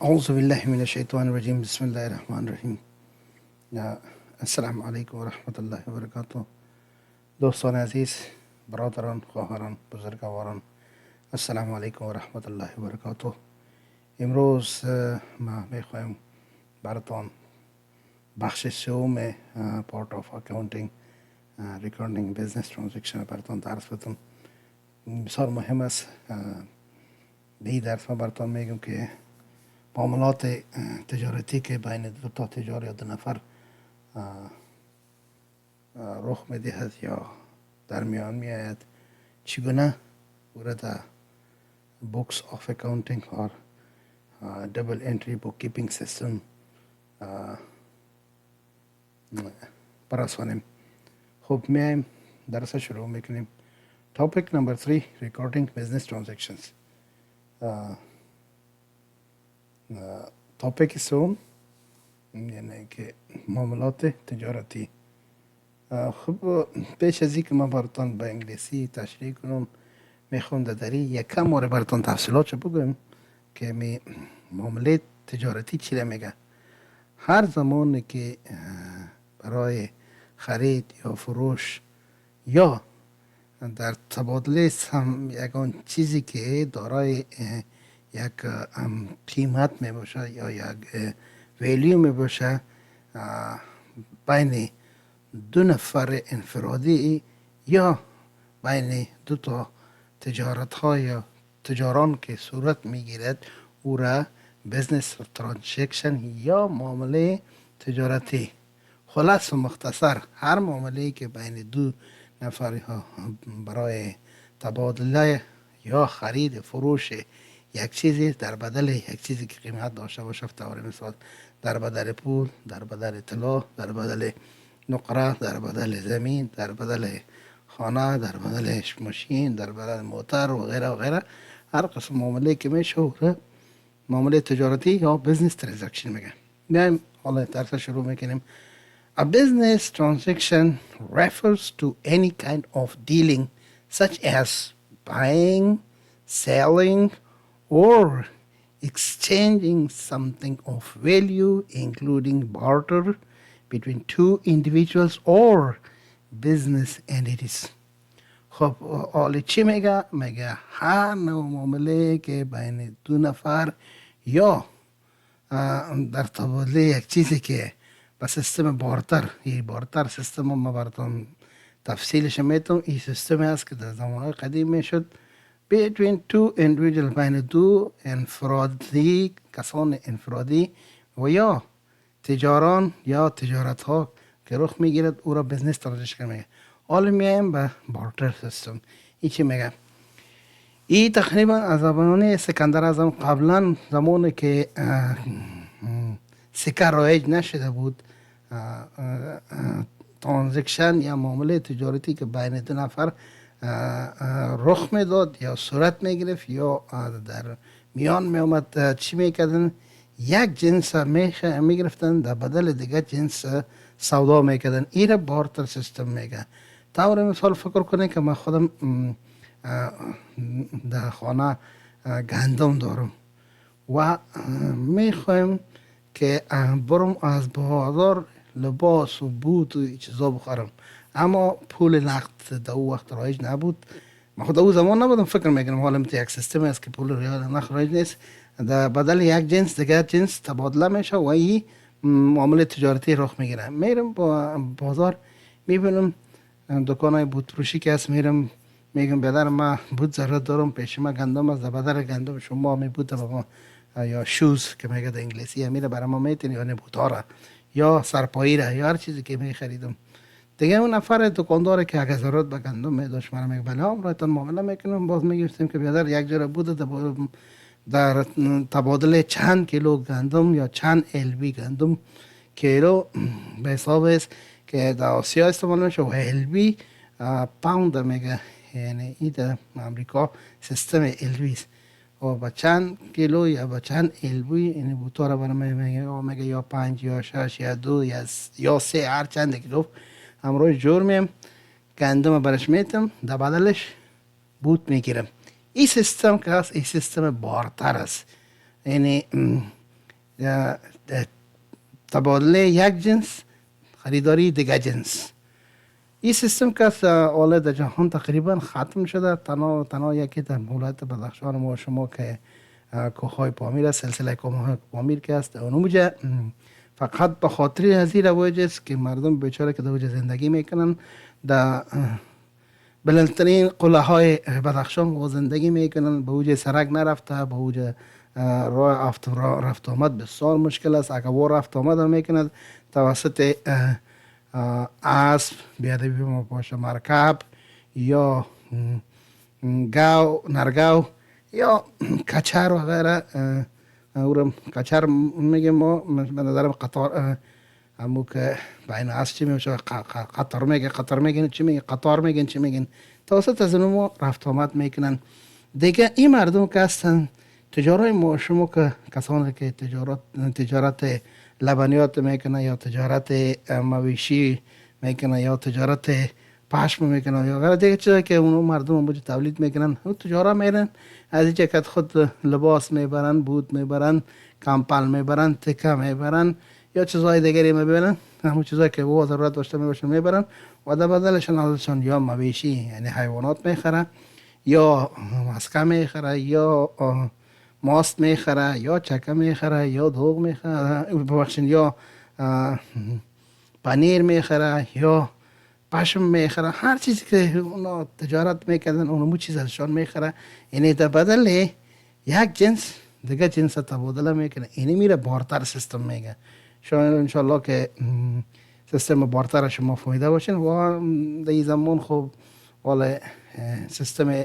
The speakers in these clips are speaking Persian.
أعوذ بالله من الشیطان الرجیم بسم الله الرحمن الرحیم. السلام علیکم و رحمت الله و برکاته. دوستان عزیز، برادران، خواهران، بزرگواران، السلام علیکم و رحمت الله و برکاته. امروز ما میخوایم براتان بخش سوم پارت آف اکاونتینگ ریکاردینگ بیزنس ترانزکشن براتان درس بدم. بسیار مهم است. به این درس ما براتان میگم که معاملات تجارتی که بین دو تا تجار یا دو نفر رخ میدهد یا در میان میآید، چگونه ورد بوکس آف اکاونتینگ اور دبل انتری بوک کیپینگ سیستم برسانیم. خب میایم درس شروع میکنیم. Topic number 3: Recording business transactions. topic سوم یعنی که معاملات تجارتی. خب پیش از اینکه من براتان به انگلیسی تشریح کنم، میخوام در یکم مورد براتان تفصیلات بگم که معامله تجارتی چی را میگه. هر زمانی که برای خرید یا فروش یا در تبادله یکان چیزی که دارای یک قیمت می باشه یا یک ویلیو می باشه بین دو نفر انفرادی یا بین دو تا تجارت ها یا تجاران که صورت می گیرد، او را بزنس ترانزکشن یا معامله تجارتی. خلاص و مختصر هر معامله که بین دو نفر ها برای تبادله یا خرید فروش یک چیزی در بدل یک چیزی که قیمت داشته باشه، طور مثال در بدل پول، در بدل طلا، در بدل نقره، در بدل زمین، در بدل خانه، در بدل ماشین، در بدل موتر و غیره و غیره، هر قسم معامله که میشه معامله تجارتی یا بزنس ترانزکشن میگن. بیایم حالا درس شروع میکنیم. A business transaction refers to any kind of dealing such as buying, selling, or exchanging something of value, including barter between two individuals or business entities. خب حالا چی میگه؟ میگه هر نوع معامله که بین دو نفر یا در تبادله یک چیزی که با سیستم بارتر، این بارتر سیستم ما براتون تفصیلش میتونم. این سیستمی است که در زمانهای قدیم میشد between two individuals، بین دو انفرادی، کسان انفرادی و یا تجاران یا تجارت ها که رخ میگیرد، او را بزنس ترانزکشن میگه. حالا میایم به بارتر سیستم. این چی میگه؟ این تقریبا از زمان سکندر اعظم، قبلا زمانی که سکه رایج نشده بود، ترانزکشن یا معامله تجارتی که بین دو نفر رخ میداد یا صورت میگرفت یا در میان میامد، چی میکردن؟ یک جنس میگرفتن در بدل دیگه جنس سودا میکردن. این را بارتر سیستم میگه. طور مثال فکر کنه که من خودم در خانه گندم دارم و میخوایم که برم از بازار لباس و بوت و چیزا بخورم، اما پول نقد در او وقت رایج نبود. من خود او زمان نبودم فکر میکنم حالا یک سیستم است که پول ریال نقد رایج نیست، در بدل یک جنس دیگر جنس تبادله میشه و این معامله تجارتی رخ میگیره. میرم با بازار، میبینم دکانای بوت فروشی که هست، میرم میگم بدر ما بوت ضرورت دارم، پیش ما گندم از بدر گندم شما می بوت با ما یا شوز که میگه در انگلیسی میره برای ما میتونی یا بوتا را یا سرپایی را یا هر چیزی که میخریدم. دیگه اون نفر دکاندار که اگه ضرورت به گندم میداشت مرا میگه بله امرایتان معامله میکنم. باز میگفتیم که بیادر یک جا بوده در تبادل چند کیلو گندم یا چند البی گندم، کیلو به حساب است که در آسیا استعمال میشه و البی پاوند میگه، یعنی این در امریکا سیستم البی است و با چند کیلو یا با چند البی یعنی بوتا را برای میگه یا 5 یا 6 یا 2 یا 3 هر چند کیلو امروز جور میم گندم برش میتم در بدلش بوت میگیرم. این سیستم که هست این سیستم بارتر است. یعنی تبادله یک جنس، خریداری دیگه جنس. این سیستم که حالا در جهان تقریبا ختم شده. تنها یکی در ولایت بدخشان ما شما که کوههای پامیر است، سلسله کوههای پامیر که است، اونجا فقط به خاطر از این رواج است که مردم بیچاره که در اونجا زندگی میکنن، در بلندترین قله های بدخشان و زندگی میکنن. به اوج سرک نرفته، به اوج راه رفت آمد بسیار مشکل است. اگر وار رفت آمد هم میکند توسط اسب، بیادبی ما باشه مرکب یا گاو، نرگاو یا کچر و غیره. اورم کچر میگیم ما، به نظرم قطار همو که بین اسب چی میشه، قطار میگن چی میگن، قطار میگن چی میگن، توسط از اونو رفت آمد میکنن. دیگه این مردم که هستن تجارت ما شما که کسانی که تجارت لبنیات میکنه یا تجارت مویشی میکنه یا تجارت پشم میکنه یا غیره دیگه چیزایی که اونو مردم اونجا تولید میکنن، اون تجارت میرن از اینجا که خود لباس میبرن، بود میبرن، کمپل میبرن، تکه میبرن یا چیزهای دیگری میبرن، همون چیزایی که او ضرورت داشته میباشن میبرن و در بدلشان ازشان یا مویشی یعنی حیوانات میخره، یا مسکه میخره، یا ماست میخره، یا چکه میخره، یا دوغ میخره، ببخشید یا پنیر میخره، یا پشم میخره. هر چیزی که اونا تجارت میکردن اونمو چیز ازشان میخره. یعنی در بدل یک جنس دیگه جنس تبادله میکنه. اینی میره بارتر سیستم میگه. شاید انشالله که سیستم بارتر شما فهمیده باشین. و در این زمان خوب والا سیستم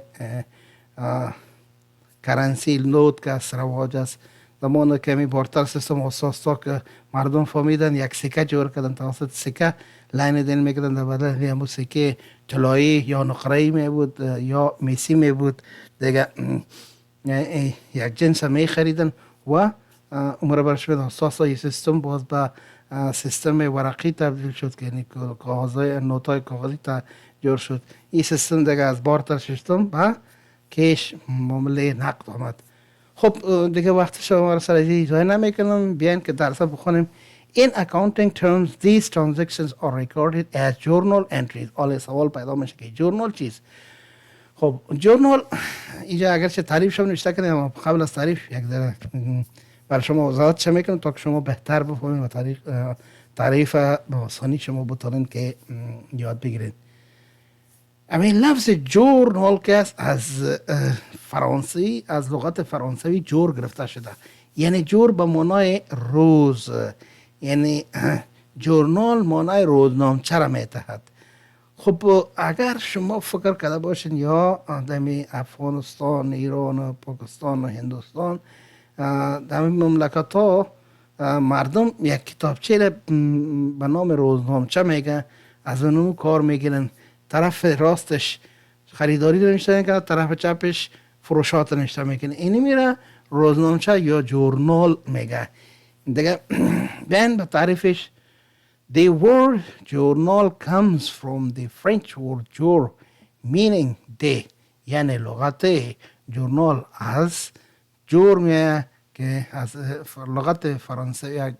کرنسی نوت که از رواج است. زمان که می بارتر سیستم اساسا که مردم فهمیدن یک سکه جور کردن، توسط سکه لاین دین میکردن در بدل همون سکه طلایی یا نقره‌ای می بود یا میسی می بود دیگه یک جنس می خریدن و عمر برش به اساسا این سیستم باز به سیستم ورقی تبدیل شد که یعنی کاغذهای نوتای کاغذی جور شد. این سیستم دیگه از بارتر سیستم به کش معامله نقد آمد. خب دیگه وقت شما را سر از ایجای نمیکنم، بیاین که درس بخونیم. In accounting terms, these transactions are recorded as journal entries. حالا سوال پیدا میشه که جورنال چیست؟ خب جورنال اینجا اگرچه تعریف شما نوشته کنیم، اما قبل از تعریف یک ذره برای شما وضاحت چه میکنم تا که شما بهتر بفهمید و تعریف به آسانی شما بتونید که یاد بگیرید. همین لفظ جورنال که از فرانسوی، از لغت فرانسوی جور گرفته شده، یعنی جور به معنای روز، یعنی جورنال معنای روزنامچه را میتهد. خب اگر شما فکر کرده باشین یا دمی افغانستان، ایران، پاکستان و هندوستان، دمی مملکت ها مردم یک کتابچه به نام روزنامچه میگن، از اونو کار میگیرن. طرف راستش خریداری رو نشته میکنه، طرف چپش فروشات رو نشته میکنه. اینی میره روزنامچه یا جورنال میگه. دیگه بیاین به تعریفش. The word journal comes from the French word jour meaning day. یعنی لغت جورنال از جور میه که از لغت فرانسوی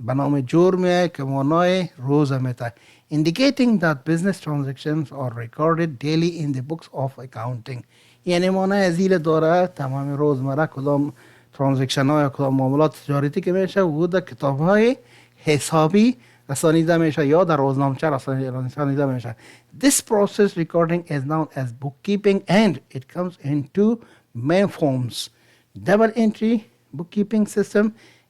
به نام جور میه که معنای روز میته. Indicating that business transactions are recorded daily in the books of accounting. یعنی معنای ازیل داره تمام روزمره کدام ترانزکشن ها یا کدام معاملات تجارتی که میشه و در کتاب های حسابی رسانیده میشه یا در روزنامچه رسانیده میشه. This process recording is known as bookkeeping and it comes in two main forms: double entry bookkeeping system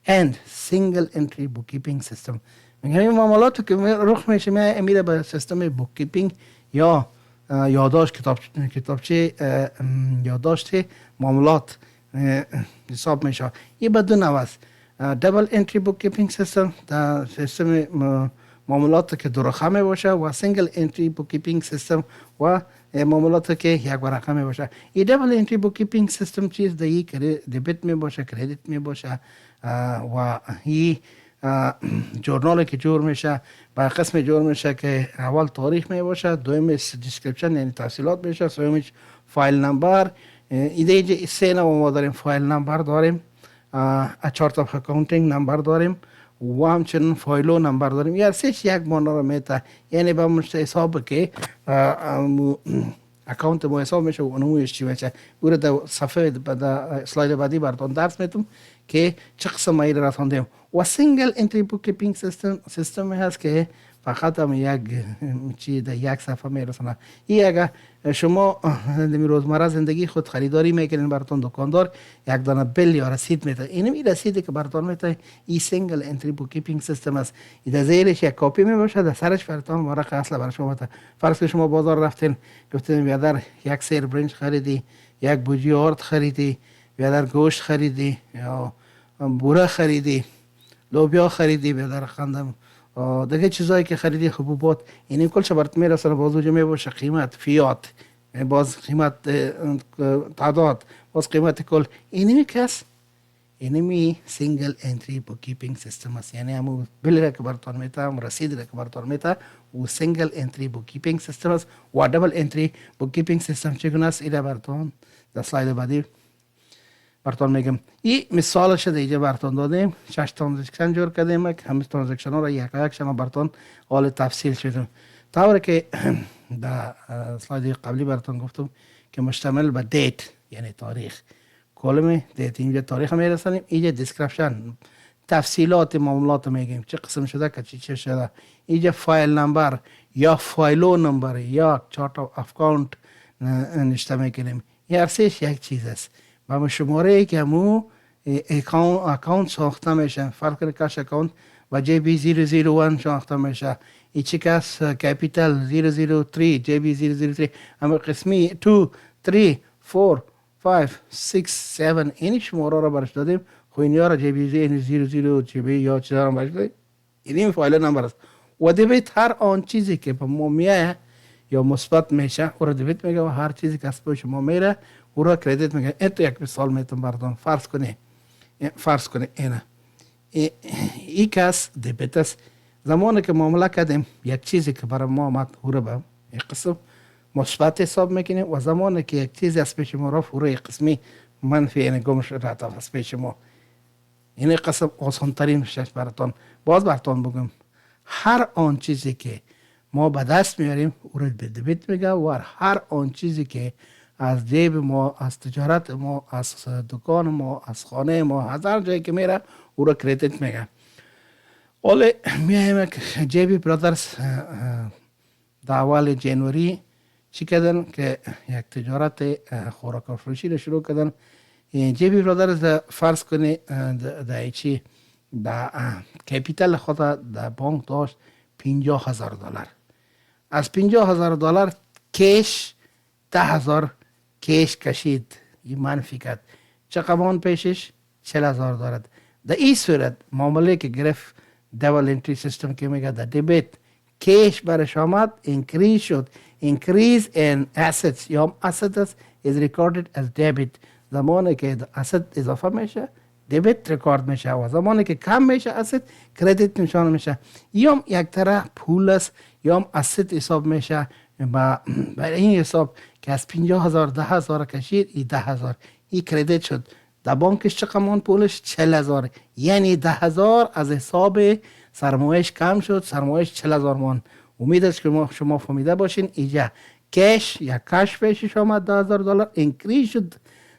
and single entry bookkeeping system. میگم این معاملات که رخ میشه میره به سیستم بوککیپینگ یا یادداشت کتابچه یادداشت معاملات حساب میشه. این بدون است. دبل انتری بوککیپینگ سیستم در سیستم معاملات که دو رقمه باشه و سینگل انتری بوککیپینگ سیستم و معاملات که یک رقمه باشه. این دبل انتری بوککیپینگ سیستم چیز دیگه که دبیت می باشه، کردیت می باشه و این جورنال که جور میشه با قسم جور میشه که اول تاریخ می باشه، دومش دیسکریپشن یعنی تفصیلات میشه، سومش فایل نمبر. ایده سه نوع ما داریم: فایل نمبر داریم، چارت آف اکاونتینگ نمبر داریم و همچنین فایلو نمبر داریم. یا سهش یک مانا رو میته، یعنی با مشت حساب که اکاونت مو حساب میشه و نمویش چی میشه. بوره در صفحه در سلاید بعدی براتون درس میتونم که چه قسم مایی رو رساندیم. و سینگل انتری بوک کیپینگ سیستم هست که فقط هم یک صفحه میرسونه. این اگر شما در روزمره زندگی خود خریداری میکنین، براتون دکاندار یک دانه بیل یا رسید میده، این رسیدی که براتون میده این سینگل انتری بوک کیپینگ سیستم است. در زیرش یک کاپی میباشه، در سرش براتون ورق اصل برای شما میده. فرض کنید شما بازار رفتین، گفتین بیادر یک سیر برنج خریدی، یک بوجی آرد خریدی، بیادر گوشت خریدی یا بوره خریدی، لوبیا خریدی، بیادر خندم دیگه چیزایی که خریدی، حبوبات، این کلش برات میرسونه. بازوج میباشه قیمت، فیات، باز قیمت، تعداد، باز قیمت کل. اینمی کس اینمی سینگل انتری بوک کیپینگ سیستم است. یعنی همون بیل که براتون میته، هم رسید که براتون میته و سینگل انتری بوک کیپینگ سیستم است. و دبل انتری بوک کیپینگ سیستم چگونه است اینا براتون در سلاید بعدی براتون میگم. این مثالش دیگه براتون دادیم، 6 ترانزکشن جور کردیم که همه ترانزکشن ها را یک یک شما براتون حال تفصیل شدیم. طوری که در سلاید قبلی براتون گفتم که مشتمل به دیت یعنی تاریخ، کلمه دیت اینجا تاریخ میرسانیم، اینجا دیسکریپشن تفصیلات معاملات میگیم، چه قسم شده که چی شده. اینجا فایل نمبر یا فایلو نمبر یا چارت آف اکاونت نشته میکنیم. هر سهش یک چیز است. و شماره ای که مو اکاونت ساخته میشه، فرق کنه کاش اکاونت و جی بی 001 ساخته میشه. ای چیکاس کپیتال 003 جی بی 003 اما قسمی 2 3 4 5 6 7 این شماره را برش دادیم. خو اینیا را جی بی 00 جی بی یا چیزا را برش دادیم. این فایل نمبر است. و دیویت هر آن چیزی که به ما میایه یا مثبت میشه او را دیویت میگه و هر چیزی که از شما میره او را کردیت میگه. این یک مثال میتونم براتون فرض کنه اینه ای کس دیبیت است. زمانی که معامله کردیم یک چیزی که برای ما آمد او را به یک قسم مثبت حساب میکنیم و زمانی که یک چیزی از پیش ما رفت او را یک قسمی منفی یعنی گمش رفت از پیش ما. این قسم آسان ترین شش براتون باز براتون بگم. هر آن چیزی که ما به دست میاریم او را به دیبیت میگه و هر آن چیزی که از جیب ما، از تجارت ما، از دکان ما، از خانه ما، از هر جایی که میره او را کردیت میگه. ولی میایم که جیبی برادرز در اول جنوری چی کردن که یک تجارت خوراک فروشی را شروع کردن. جیبی برادرز فرض کنی در چی در کپیتال خود در بانک داشت $50,000. از $50,000 کش 10,000 کش کشید، این منفی کرد. چه قمان پیشش 40,000 دارد. در این صورت معامله که گرفت دبل انتری سیستم که میگه در دیبیت کش برش آمد انکریز شد. انکریز in assets یا assets is recorded as debit. زمانی که asset اضافه میشه دیبیت رکورد میشه و زمانی که کم میشه asset کردیت نشان میشه. یا یک طرح پول است یا asset حساب میشه. برای این حساب که از 50,000 10,000 کشید ای 10,000 ای کردیت شد. در بانکش چقدر پولش 40,000 یعنی 10,000 از حساب سرمایش کم شد. سرمایش 40,000 مان. امید است که شما فهمیده باشین اینجا کش یا کش پیشش آمد $10,000 انکریز شد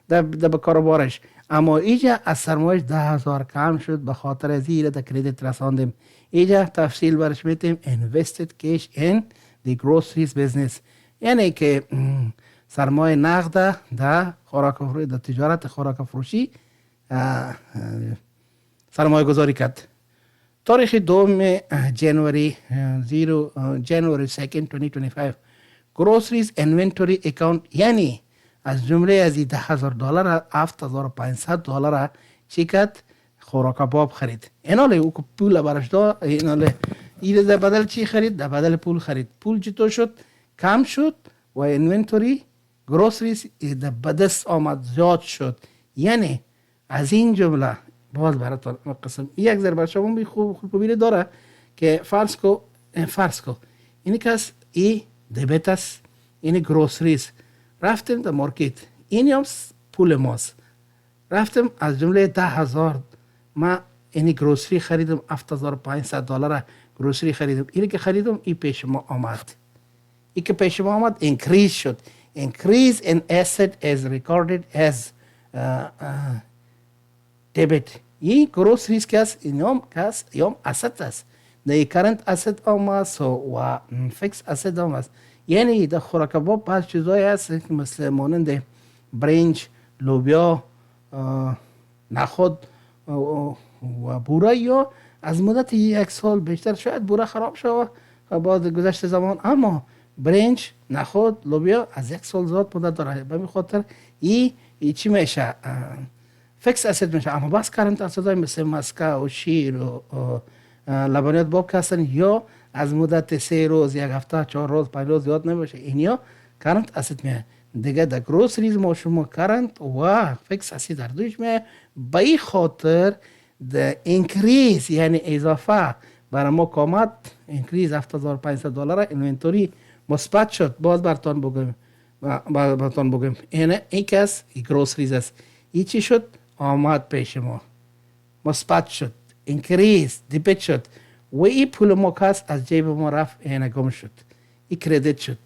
در کاروبارش، اما اینجا از سرمایش 10,000 کم شد به خاطر زیر در کردیت رساندیم. اینجا تفصیل برش میتیم invested cash in the groceries business یعنی که سرمایه نقد در تجارت خوراک فروشی سرمایه گذاری کرد. تاریخ 2 جنوری 2nd 2025 groceries inventory account یعنی از جمله از $10,000 $7,500 چی کرد؟ خوراک باب خرید. ایناله او که پول برش داد، ایناله این در بدل چی خرید؟ در بدل پول خرید. پول چطور شد؟ کم شد و انوینتوری گروسریز در بدست آمد زیاد شد. یعنی از این جمله باز براتون قسم یک ضرب شما بی خوب بیره داره که فرض کو اینی کس ای دیبیت است، اینی گروسریز رفتیم در مارکت، اینی هم پول ماست. رفتم از جمله 10,000 ما اینی گروسری خریدم، 7,500 دلار گروسری خریدم. اینی که خریدم این پیش ما آمد. این که پیش ما آمد increase شد. Increase in asset is recorded as debit. این گروسریز که است یوم asset است. The current asset آمد و fixed asset آمد. یعنی در خوراک کباب بعض چیزایی هست که مثل مانند برنج، لوبیا، نخود و بوره، یا از مدت 1 سال بیشتر شاید بوره خراب شود بعد گذشت زمان، اما برنج، نخود، لوبیا از 1 سال زیاد مدت داره. به این خاطر ای چی میشه؟ فیکس اسید میشه. اما بس کرنت اسیدای مثل مسکه و شیر و لبنیات باب که هستن یا از مدت 3 روز، 1 هفته، 4 روز، 5 روز زیاد نمیشه، اینیا کرنت اسید میه. دیگه در گروسریز ما شما کرنت و فیکس اسید در دوش میه. به این خاطر د انکریز یعنی اضافه برای ما کامت انکریز 7,500 دلار اینوینتوری مثبت شد. باز براتون بگم این کس گروسریز است. این چی شد؟ آمد پیش ما مثبت شد، انکریز دیبت شد و این پول ما کس از جیب ما رفت، این گم شد، این کردیت شد.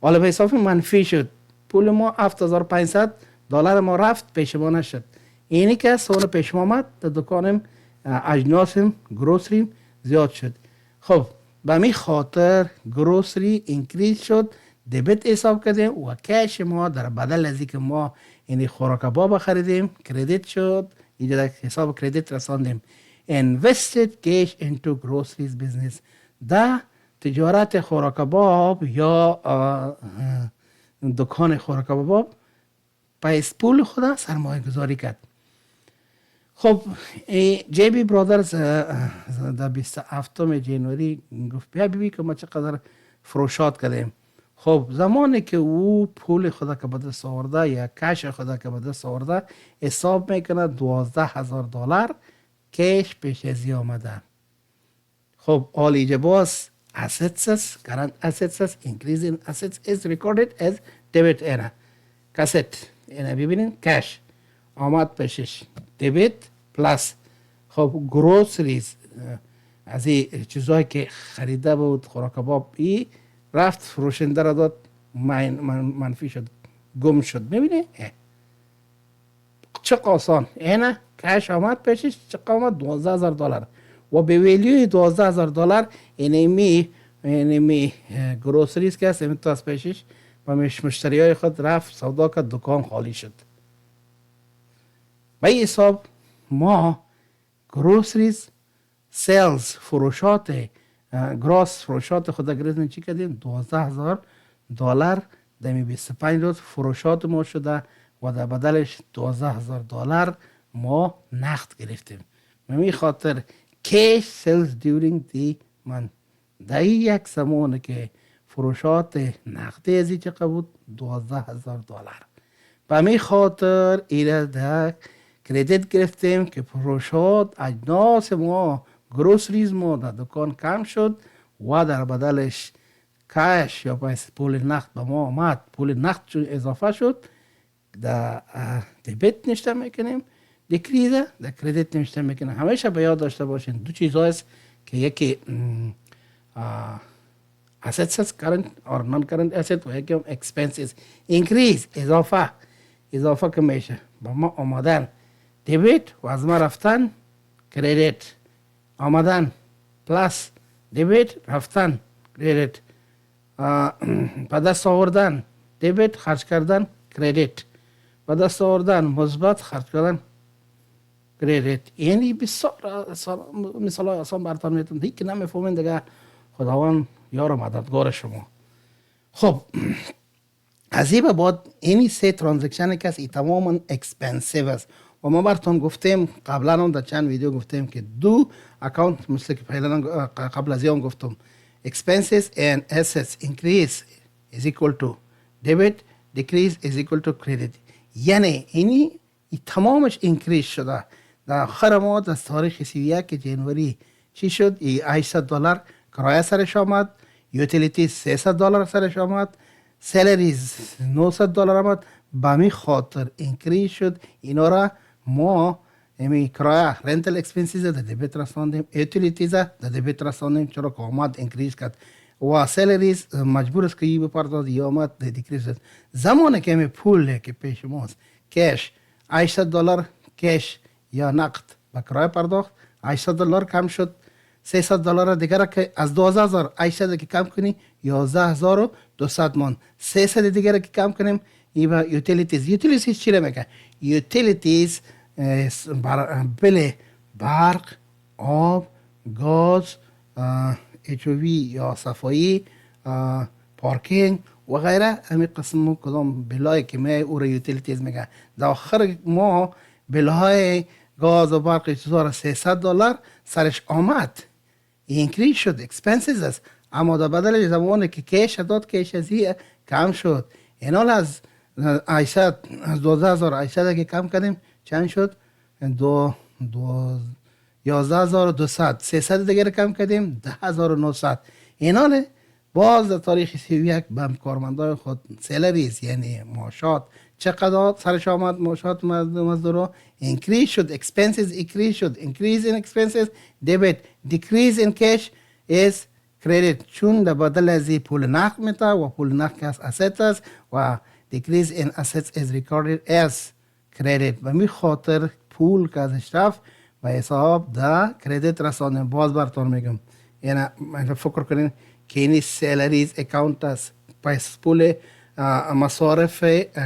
حالا به حساب منفی شد، پول ما 7,500 دلار ما رفت، پیش ما نشد. اینی که سوال پیش ما آمد در دکانم اجناسم گروسریم زیاد شد. خب به می خاطر گروسری انکریز شد، دبت حساب کردیم و کش ما در بدل از اینکه ما این خوراک کباب خریدیم کردیت شد، اینجا در حساب کردیت رساندیم. invested cash into groceries business. در تجارت خوراک کباب یا دکان خوراک کباب پیس پول خدا سرمایه گذاری کرد. خب جی بی برادرز در 27 جنوری گفت بیا ببین که ما چقدر فروشات کردیم. خب زمانی که او پول خدا که به دست آورده یا کش خدا که به دست آورده حساب میکنه 12,000 دلار کش پیش ازی آمده. خب حال اینجا باز assets است، current assets است، increase in assets is recorded as debit error. کست اینه ببینین کش آمد پیشش دبیت پلاس. خب گروسریز از این چیزهایی که خریده بود خوراک کباب ای رفت فروشنده را داد، منفی شد، گم شد. میبینی چه آسان اینه کش آمد پیشش چه آمد 12,000 دلار و به ویلیوی 12,000 دلار اینمی گروسریز که هست تو از پیشش و مشتری های خود رفت سودا کرد، دکان خالی شد. به این حساب ما گروسریز سیلز فروشات گراس فروشات خود گرفتیم چی کردیم؟ 12,000 دلار در 25 روز فروشات ما شده و در بدلش 12,000 دلار ما نقد گرفتیم. به این خاطر cash sales during the month. در این یک زمانه که فروشات نقدی ازی چقدر بود؟ 12,000 دلار. به این خاطر ایره در کردیت گرفتیم که فروشات اجناس ما گروسریز ما در دکان کم شد و در بدلش کش یا پول نقد به ما آمد. پول نقد چون اضافه شد در دبیت نشته میکنیم، دکریزه در کردیت نشته میکنیم. همیشه به یاد داشته باشین دو چیز هست که یکی assets است current or non current asset و یکی expenses. increase اضافه که میشه با ما آمدن دبیت و از ما رفتن کردیت، آمدن پلاس دبیت رفتن کردیت، به دست آوردن دبیت خرج کردن کردیت، به دست آوردن مثبت خرج کردن کردیت. یعنی بسیار مثال آسان براتون میتونم دیگه که نمیفهمین دیگه خداوند یار و مددگار شما. خب از این به بعد اینی سه ترانزکشن که ای تماما اکسپنسیو است و ما براتون گفتیم قبلا هم در چند ویدیو گفتیم که دو اکاونت مثل که قبل از این گفتم expenses and assets increase is equal to debit, decrease is equal to credit. یعنی اینی تمامش انکریز شده. در آخر ما در تاریخ 31 جنوری چی شد؟ 800 دلار کرایه سرش آمد، یوتیلیتی 300 دلار سرش آمد، سلریز 900 دلار آمد به می خاطر اینکریز شد. اینا را ما امی کرایه رنتل اکسپنسیز در دبیت رساندیم، یوتیلیتیز در دبیت رساندیم، چرا که آمد اینکریز کرد و سالریز مجبور است که ای بپردازد یا آمد دیکریز شد. زمانی که امی پول که پیش ماست کش $800 کش یا نقد به کرایه پرداخت، $800 کم شد، $300 دیگر که از 12,800 که کم کنی 11,200 مان، 300 دیگر که کم کنیم ای با یوتیلیتیز چی را میگه؟ یوتیلیتیز بل برق، آب، گاز، HOV یا صفایی، پارکینگ و غیره. همین قسم کدام بلای که می او را یوتیلیتیز میگه. در آخر ما بلهای گاز و برق چیزا را $300 سرش آمد، اینکریز شد، اکسپنسیز است. اما در بدل زمانی که کش داد کش ازی کم شد. اینال از 12,800 که کم کردیم چند شد؟ 11,200. 300 دیگر کم کردیم 10,900. اینال باز در تاریخ 31 به کارمندای خود سالریز یعنی معاشات چقدر سرش آمد؟ معاشات مزدورا اینکریز شد، اکسپنسیز اینکریز شد. اینکریز این اکسپنسیز دبیت، دیکریز این کش is credit، چون در بدل از پول نقد میته و پول نقد که از asset است و decrease in assets is recorded as credit. و می خاطر پول که ازش رفت و حساب در کردیت رسانه. باز براتون میگم یعنی فکر کنین که اینی سالریز اکاونت است، پس پول مصارف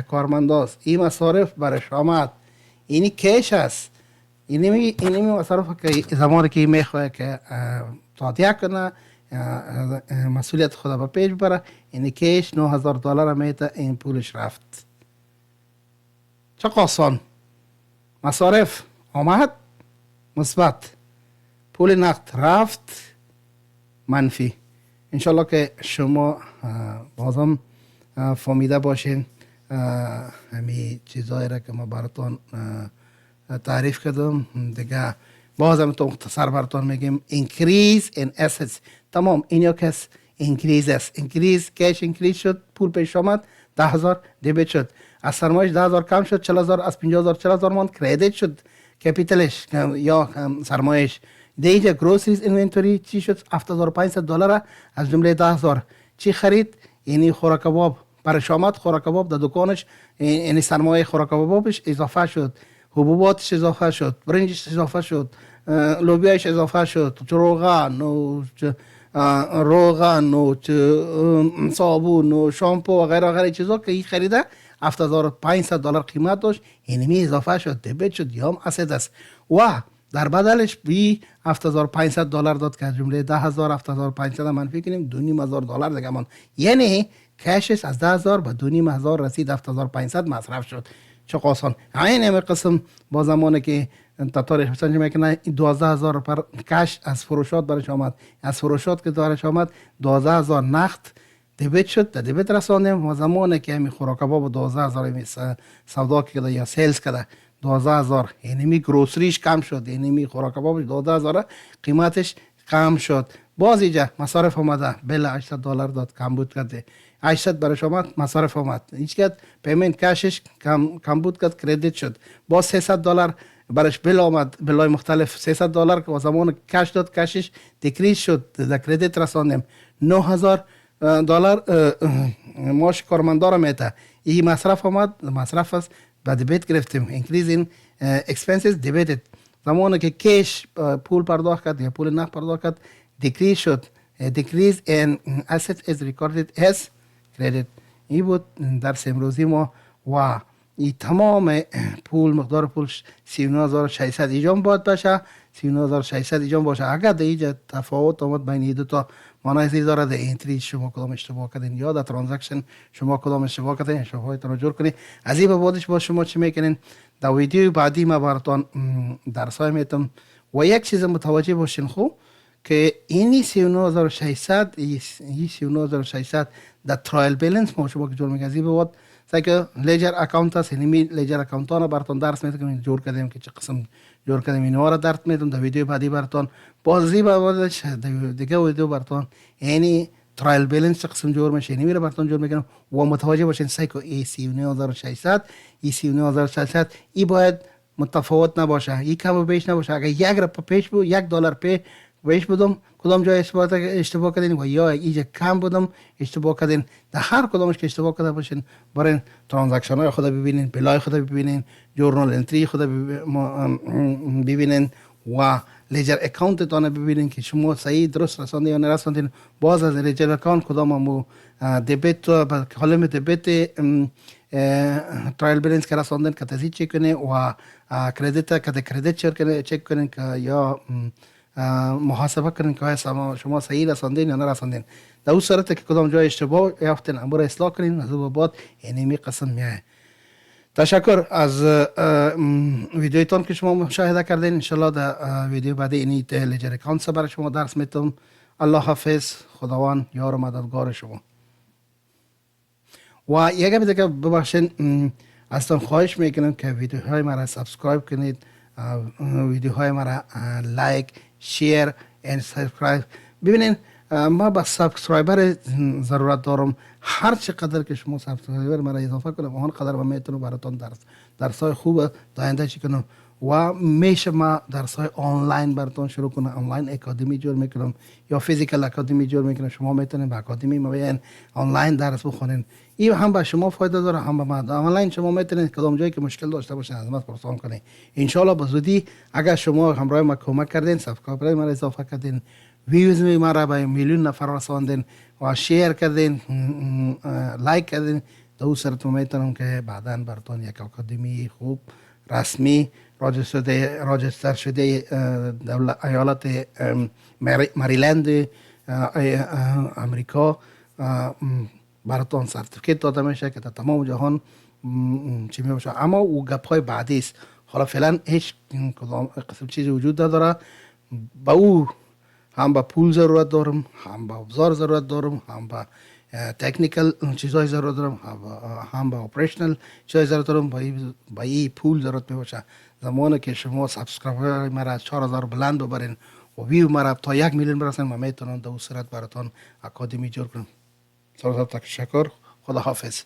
کارمنداست، این مصارف برش آمد، اینی کش است. اینی مصارف که زمانی که میخواه که تعطیه کنه مسئولیت خدا به پیش بره، اینی کش $9,000 میته، این پولش رفت. چه آسان. مصارف آمد مثبت، پول نقد رفت منفی. انشالله که شما بازم فهمیده باشین همین چیزایی را که ما براتون تعریف کردم. دیگه بازم تو مختصر براتون میگیم increase in assets. تمام اینو کس increase است. increase کش increase شد، پول پیش آمد 10,000 دبیت شد، از سرمایش 10,000 کم شد 40,000، از 50,000 40,000 مان کردیت شد کپیتالش یا سرمایش. دیگه گروسریز اینونتوری چی شد؟ $7,500 از جمله 10,000 چی خرید؟ یعنی خوراک کباب برش آمد، خوراک کباب در دکانش، یعنی سرمایه خوراک کبابش اضافه شد، حبوباتش اضافه شد، برنجش اضافه شد، لوبیایش اضافه شد، روغن و صابون و شامپو و غیره غیره چیزا که این خریده $7,500 قیمت داشت، یعنی اضافه شد، دبیت شد یا هم اسید است. و در بدلش بی $7,500 داد که از جمله 10,000 7,500 منفی کنیم $2,500 دیگه من، یعنی کشش از 10,000 به 2,500 رسید، 7,500 مصرف شد. چه آسان. این قسم با زمانی که تا تاریخ بسنجی میکنه 12,000 پر کش از فروشات برش آمد، از فروشات که دارش آمد 12,000 نقد دبیت شد، در دبیت رساندیم. و زمانی که همی خوراک کباب 12,000 سودا کرده یا سیلز کرده 12,000، یعنی می گروسریش کم شد، یعنی می خوراک کبابش 12,000 قیمتش کم شد. باز اینجا مصارف آمده، بل $800 داد کم بود کرده، 800 برش آمد مصارف آمد، هیچ کرد پیمنت کشش کم بود کرد کردیت شد. باز $300 برش بل آمد، بلای مختلف $300 که زمان کش داد کشش دیکریز شد، در کردیت رساندیم. $9,000 ماش کارمندار میته، این مصرف آمد، مصرف است به دبیت گرفتیم. اینکریز این اکسپنسیز دبیتد. زمانی که کش پول پرداخت کرد یا پول نقد پرداخت کرد دیکریز شد. decrease in asset is recorded as credit. این بود درس امروزی ما. و این تمام پول مقدار پول 39,600 ایجام باید باشه، 39,600 ایجام باشه. اگر در اینجا تفاوت آمد بین این دو تا معنای زیر داره، در انتری شما کدام اشتباه کردین یا در ترانزکشن شما کدام اشتباه کردین، اشتباهاتون رو جور کنین. از این به بعدش با شما چی میکنین؟ در ویدیو بعدی ما براتون درسای میتم و یک چیز متوجه باشین خوب که اینی 39,600 این 39,600 در ترایل بیلنس ما شما که جور میکنین. از این به بعد که لیجر اکاونت است، یعنی لیجر اکاونت ها براتون درس میدم جور کردیم که چه قسم جور کردیم، اینا رو درس میدم در ویدیو بعدی براتون. بازی بعدش دیگه ویدیو براتون یعنی ترایل بالانس قسم جور میشه میره براتون جور میکنم و متوجه باشین سایکو ای 39600 ای 39600 ای باید متفاوت نباشه، ای کم و بیش نباشه. اگر یک رپ پیش بود $1 پیش بودم کدام جای اشتباه کردین و یا اینجا کم بودم اشتباه کردین. در هر کدامش که اشتباه کرده باشین برین ترانزکشن های خود ببینین، بلای خود ببینین، جورنال انتری خود ببینین و لیجر اکاونت تان ببینین که شما صحیح درست رساندین یا نرساندین. باز از لیجر اکاونت کدام مو دبیت کالم دبیت ترایل بالانس که رساندین که تزید چک کنه و کردیت که کردیت چک کنین که یا محاسبه کنین که شما صحیح رساندین یا نرساندین. در اون صورت که کدام جای اشتباه یافتین امور اصلاح کنین. از اون بعد اینمی قسم میاد. تشکر از ویدیویتون که شما مشاهده کردین. انشالله در ویدیو بعدی اینی لیجر اکاونت برای شما درس میتونم. الله حافظ، خداوند یار و مددگار شما. و یک دیگه ببخشین ازتون خواهش میکنم که ویدیوهای مرا سابسکرایب کنید، ویدیوهای مرا لایک، شیر و سابسکرایب. ببینین ما با سابسکرایبر ضرورت دارم. هر چقدر که شما سابسکرایبر مرا اضافه کنم اون قدر ما میتونم براتون درسای خوب داینده چی کنم و میشه ما درسای آنلاین براتون شروع کنم. آنلاین اکادمی جور میکنم یا فیزیکال اکادمی جور میکنم. شما میتونین با اکادمی ما بیاین آنلاین درس بخونین. این هم به شما فایده داره هم به ما. آنلاین شما میتونین کدام جایی که مشکل داشته باشین از ما پرسان کنین. ان شاء الله به زودی اگر شما همراه ما کمک کردین، سابسکرایبر ما اضافه کردین، ویوز ما را به میلیون نفر رساندین و شیر کردین، لایک کردین، دو سرتون میتونم که بعداً براتون یک اکادمی خوب رسمی راجستر شده ایالت مریلند امریکا براتون سرتیفیکیت داده میشه که در تمام جهان چی میشه. اما او گپ های بعدی است. حالا فعلا هیچ قسم چیزی وجود نداره. با او هم با پول ضرورت دارم، هم با ابزار ضرورت دارم، هم با تکنیکل چیزای ضرورت دارم، هم با اپریشنل چیزای ضرورت دارم. با این پول ضرورت میباشه. زمانی که شما سابسکرایبر مرا 4000 بلند ببرین و ویو مرا تا 1 میلیون برسن ما میتونم در صورت براتون اکادمی جور کنم. تشکر. خدا حافظ.